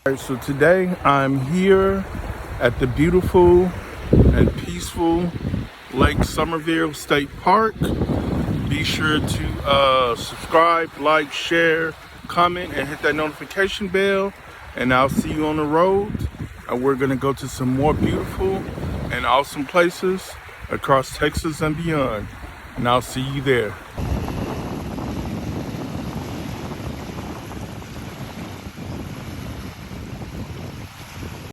All right, so today I'm here at the beautiful and peaceful Lake Somerville State Park. Be sure to subscribe, like, share, comment, and hit that notification bell. And I'll see you on the road. And we're gonna go to some more beautiful and awesome places across Texas and beyond. And I'll see you there.